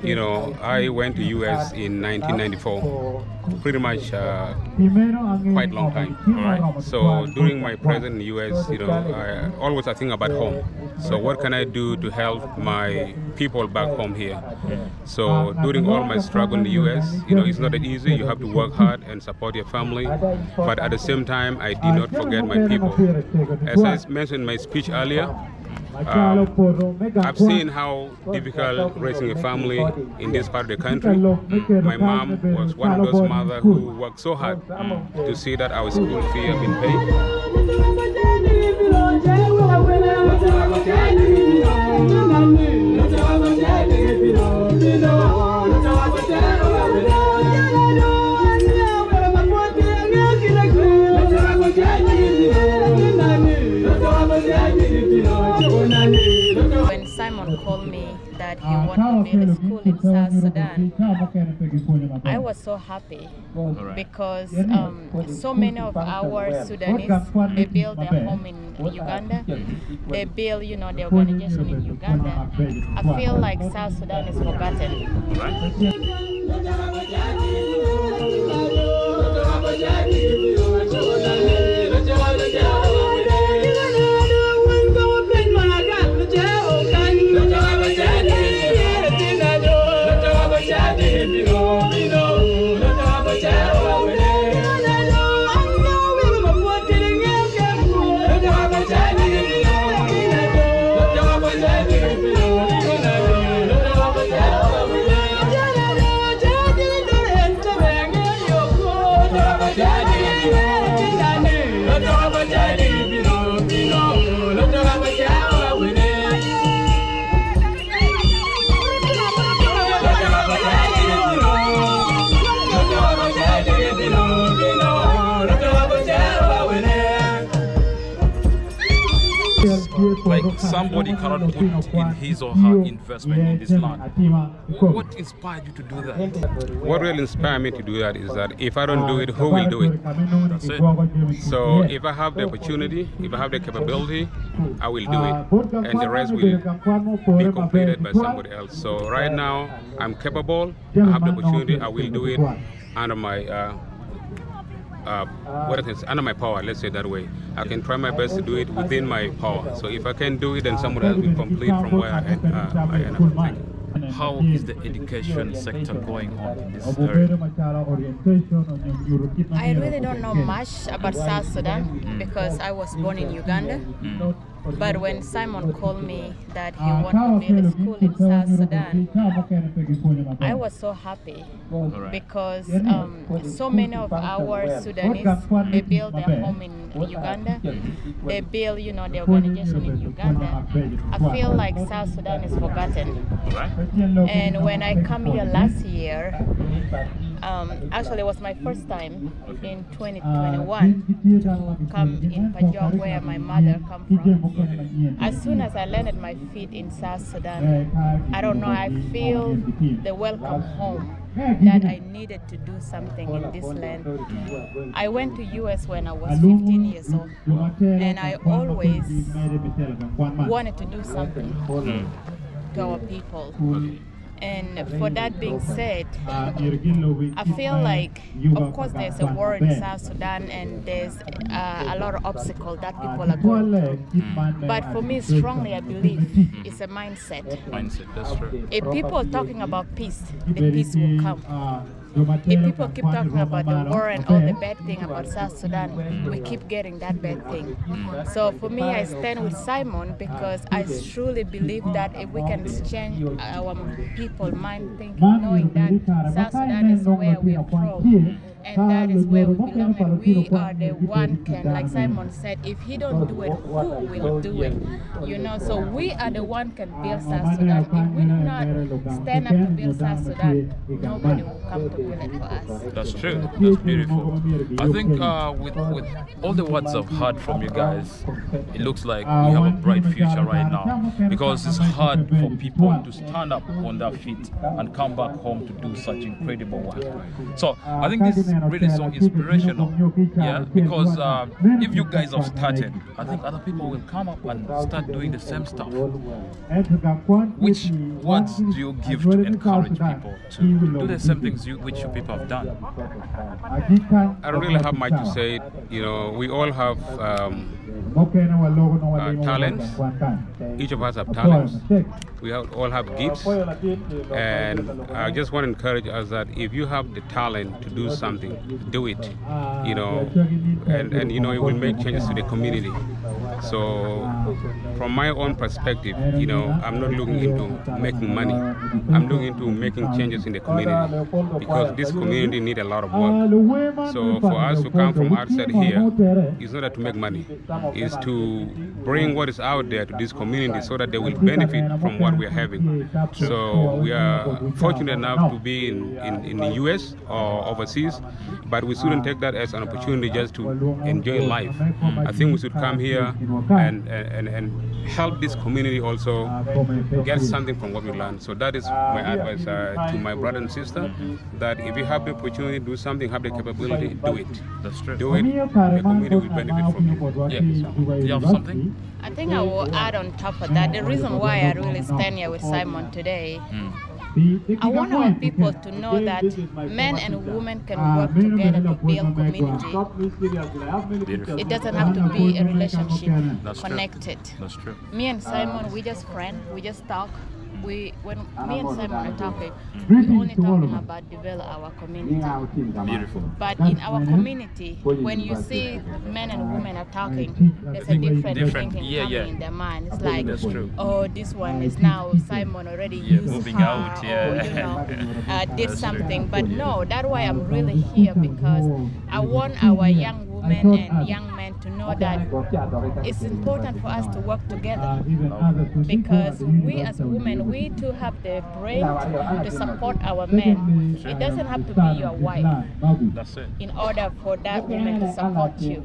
You know, I went to US in 1994, pretty much quite long time. All right. So during my presence in the US, you know, I think about home. So what can I do to help my people back home here? So during all my struggle in the US, you know, it's not that easy. You have to work hard and support your family. But at the same time, I did not forget my people. As I mentioned in my speech earlier, I've seen how difficult raising a family in this part of the country. My mom was one of those mothers who worked so hard to see that our school fee have been paid. When Simon called me that he wanted to build a school in South Sudan, I was so happy because so many of our Sudanese, they build their home in Uganda, they build, you know, the organization in Uganda. I feel like South Sudan is forgotten. Like somebody cannot put in his or her investment in this land. What inspired you to do that? What really inspired me to do that is that if I don't do it, who will do it? That's it. So if I have the opportunity, if I have the capability, I will do it. And the rest will be completed by somebody else. So right now, I'm capable, I have the opportunity, I will do it under my under my power, let's say that way. I can try my best to do it within my power. So if I can do it, then someone else will complete from where I end up. How is the education sector going on in this area? I really don't know much about South Sudan because I was born in Uganda. But when Simon called me that he wanted to build a school in South Sudan, I was so happy because so many of our Sudanese, they build their home in Uganda, they build, you know, the organization in Uganda. I feel like South Sudan is forgotten. And when I come here last year, actually it was my first time in 2021 to come in Pajong, where my mother come from. As soon as I landed my feet in South Sudan, I don't know, I feel the welcome home that I needed to do something in this land. I went to US when I was 15 years old, and I always wanted to do something to our people. And for that being said, I feel like, of course, there's a war in South Sudan and there's a lot of obstacles that people are going through. But for me, strongly, I believe it's a mindset. Mindset, that's true. If people are talking about peace, the peace will come. If people keep talking about the war and all the bad thing about South Sudan, we keep getting that bad thing. So for me, I stand with Simon because I truly believe that if we can change our people mind thinking, knowing that South Sudan is where we are from, and that is where we belong, and we are the one can, like Simon said, if he don't do it, who will do it? You know, so we are the one can build South Sudan. If we do not stand up to build South Sudan, nobody will come to build it for us. That's true. That's beautiful. I think with all the words I've heard from you guys, it looks like we have a bright future right now, because it's hard for people to stand up on their feet and come back home to do such incredible work. So I think this really so inspirational. Yeah, because if you guys have started, I think other people will come up and start doing the same stuff. Which words do you give to encourage people to do the same things which you people have done? I don't really have much to say. You know, we all have talents. Each of us have talents. We all have gifts, and I just want to encourage us that if you have the talent to do something, do it. You know, and you know, it will make changes to the community. So, from my own perspective, you know, I'm not looking into making money. I'm looking into making changes in the community, because this community needs a lot of work. So, for us to come from outside here, it's not that to make money. It's to bring what is out there to this community so that they will benefit from what we are having. So, we are fortunate enough to be in the US or overseas, but we shouldn't take that as an opportunity just to enjoy life. I think we should come here and help this community also get something from what we learn. So that is my advice to my brother and sister, that if you have the opportunity to do something, have the capability, do it. That's true. Do it, the community will benefit from you. Yeah. Do you have something? I think I will add on top of that, the reason why I really stand here with Simon today, I want our people to know that men and women can work together to build community. Beautiful. It doesn't have to be a relationship connected. That's true. Me and Simon, we just friends, we just talk. When me and Simon are talking, we only talking about develop our community. Beautiful. But in our community, when you see men and women are talking, there's a different thinking coming in their mind. It's like, that's true. oh, this one is now Simon already used moving her, out, or you know, did something. But no, that's why I'm really here, because I want our young women and young men to know that it's important for us to work together, because we as women, we too have the brain to support our men. It doesn't have to be your wife That's it. in order for that woman to support you.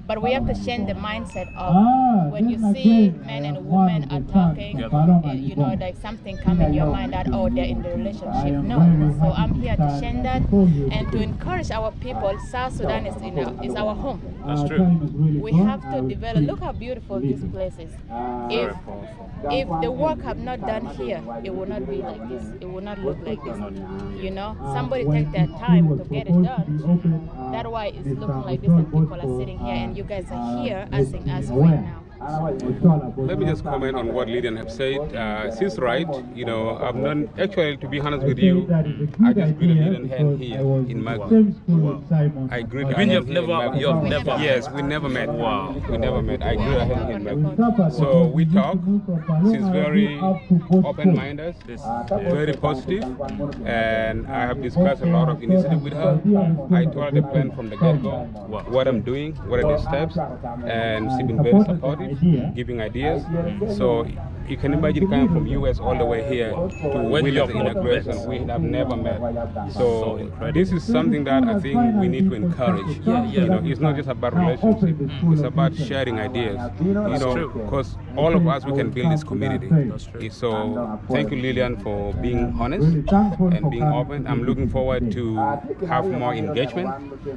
But we have to change the mindset of when you see men and women are talking, you know, like something come in your mind that, oh, they're in the relationship. No. So I'm here to change that and to encourage our people. South Sudan is our home. That's true. We have to develop. Look how beautiful this place is. If the work have not done here, it will not be like this. It will not look like this. You know, somebody take their time to get it done. That's why it's looking like this, and people are sitting here, and you guys are here asking us right now. Let me just comment on what Lydian have said. She's right. You know, I've known, actually, to be honest with you, I just greeted Lydian hand here in Magwi. Wow. I greeted her hand here in Magwi. Yes, we never met. Wow. We never met. I greeted her hand here in Magwi. So we talk. She's very open-minded, very positive, and I have discussed a lot of initiatives with her. I told her the plan from the get-go, what I'm doing, what are the steps, and she's been very supportive, giving ideas. So you can imagine coming from US all the way here to Williams inauguration. We have never met. So this is something that I think we need to encourage. You know, it's not just about relationship. It's about sharing ideas. You know, because all of us, we can build this community. So thank you, Lillian, for being honest and being open. I'm looking forward to have more engagement,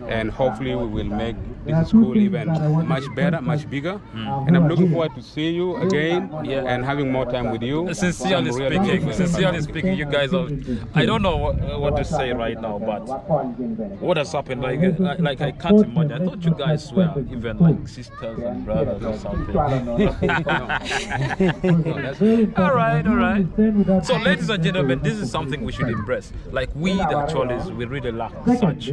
and hopefully we will make this school even much better, much bigger. And I'm looking forward to see you again and having more time with you. Sincerely speaking, you guys are, I don't know what to say right now, but what has happened, like I can't imagine. I thought you guys were even like sisters and brothers or something. All right. So ladies and gentlemen, this is something we should embrace. Like we, the Cholis, we really lack such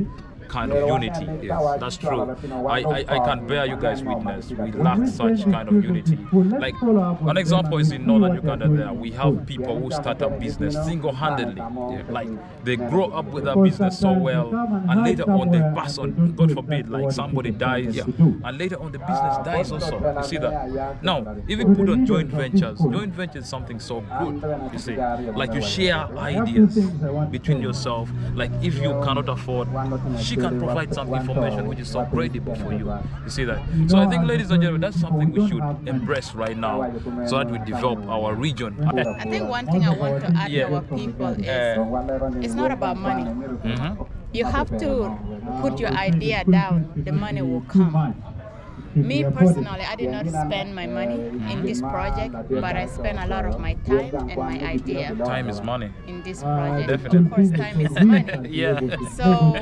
kind of unity. Yes, that's true. I can bear you guys witness. We lack such kind of unity. Like an example is in northern Uganda. There we have people who start a business single-handedly. Like they grow up with a business so well, and later on they pass on. God forbid, like somebody dies, and later on the business dies also. You see that? Now, if you put on joint ventures is something so good. You see, like you share ideas between yourself. Like if you cannot afford, she can provide some information which is so credible for you. You see that? So I think, ladies and gentlemen, that's something we should embrace right now so that we develop our region. I think one thing I want to add to our people is it's not about money. You have to put your idea down, the money will come. Me personally, I did not spend my money in this project, but I spent a lot of my time and my idea. Time is money. In this project. Definitely. Of course, time is money. Yeah. So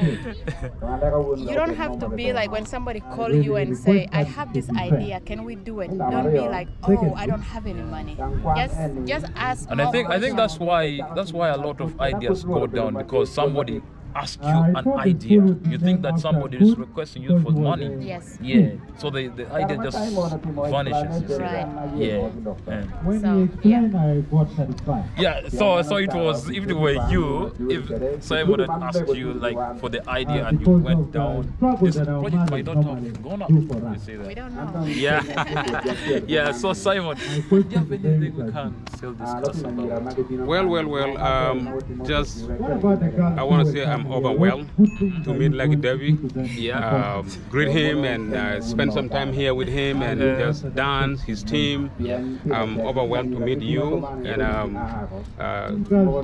you don't have to be like when somebody call you and say, I have this idea, can we do it? Don't be like, oh, I don't have any money. Just ask. And I think that's why a lot of ideas go down, because somebody ask you an idea. You think that somebody is requesting you for money. Yes. Yeah. So the idea just vanishes. You see Right. that? Yeah. So yeah. Yeah. So it was, if it were you, if someone had asked you like for the idea and you went down, this project might not have gone up. You see that? We don't know. Yeah. Yeah. So Simon, do you have anything we can still discuss about? Well, just I want to say I'm overwhelmed to meet Lucky Debbie. Yeah. Greet him and spend some time here with him and just dance, his team. I'm overwhelmed to meet you. And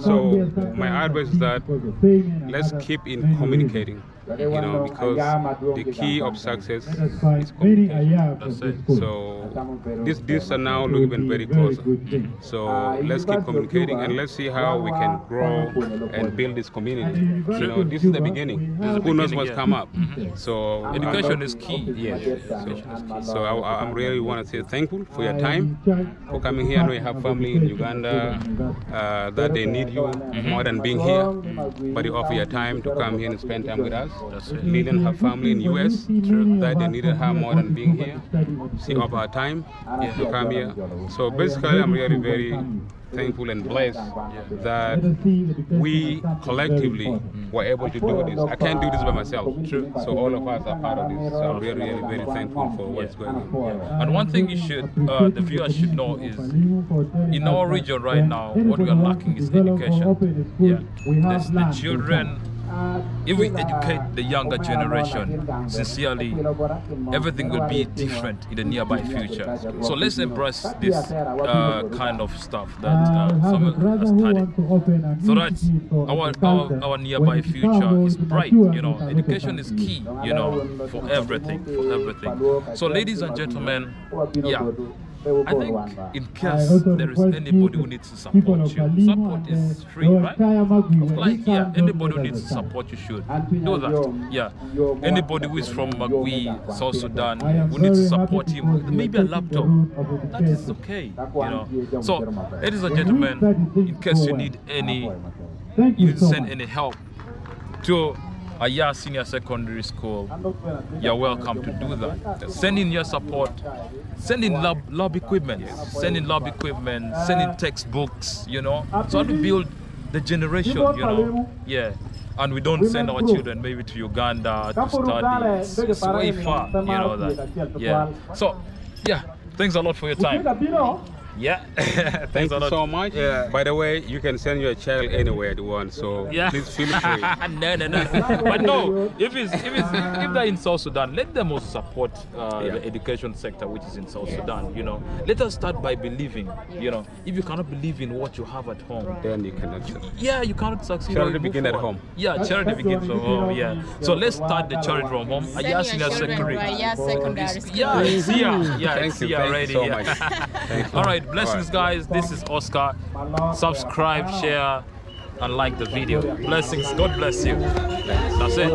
so my advice is that let's keep in communicating. You know, because the key of success is communication. That's it. So these are now looking very close. So let's keep communicating and let's see how we can grow and build this community. You know, this is the beginning. Who knows what's come up? So Education is key. yeah. So I really want to say thankful for your time, for coming here. I know you have family in Uganda that they need you more than being here, but you offer your time to come here and spend time with us. That's it. Lilian, her family in US, that they needed her more than being here. She offered her time to come here. So basically, I'm really very thankful and blessed that we collectively were able to do this. I can't do this by myself. So all of us are part of this. So I'm really, really very thankful for what's going on. And one thing you should, the viewers should know is, in our region right now, what we are lacking is education. Yeah, there's the children. If we educate the younger generation sincerely, everything will be different in the nearby future. So let's embrace this kind of stuff that someone has started, so that our nearby future is bright. You know, education is key. You know, for everything, So, ladies and gentlemen, yeah. I think in case there is anybody who needs to support you, support is free, right? Like, yeah, anybody who needs to support you should do that. Yeah, anybody who is from Magwi, South Sudan, who needs to support him, maybe a laptop, that is okay, you know. So, ladies and gentlemen, in case you need you send any help to Aya Senior Secondary School, you're welcome to do that. Send in your support, send in lab equipment, send in textbooks, you know, so to build the generation, you know. Yeah. And we don't send our children maybe to Uganda to study. It's way far, you know that. Yeah. So, yeah, thanks a lot for your time. Yeah. Thank you so much. Yeah. By the way, you can send your child anywhere you want, so please feel free. No. But no, if they're in South Sudan, let them also support the education sector which is in South Sudan, you know. Let us start by believing, you know. If you cannot believe in what you have at home, then you cannot. You cannot succeed. Charity begins at home. Yeah, charity begins from home. Yeah. So let's start the charity from home. Send your children to Aya Secondary School. Yeah, it's here. Yeah, Thank it's you. here Thank already. you so much. Thank you. All right, blessings, guys. This is Oscar. Subscribe, share, and like the video. Blessings. God bless you. That's it.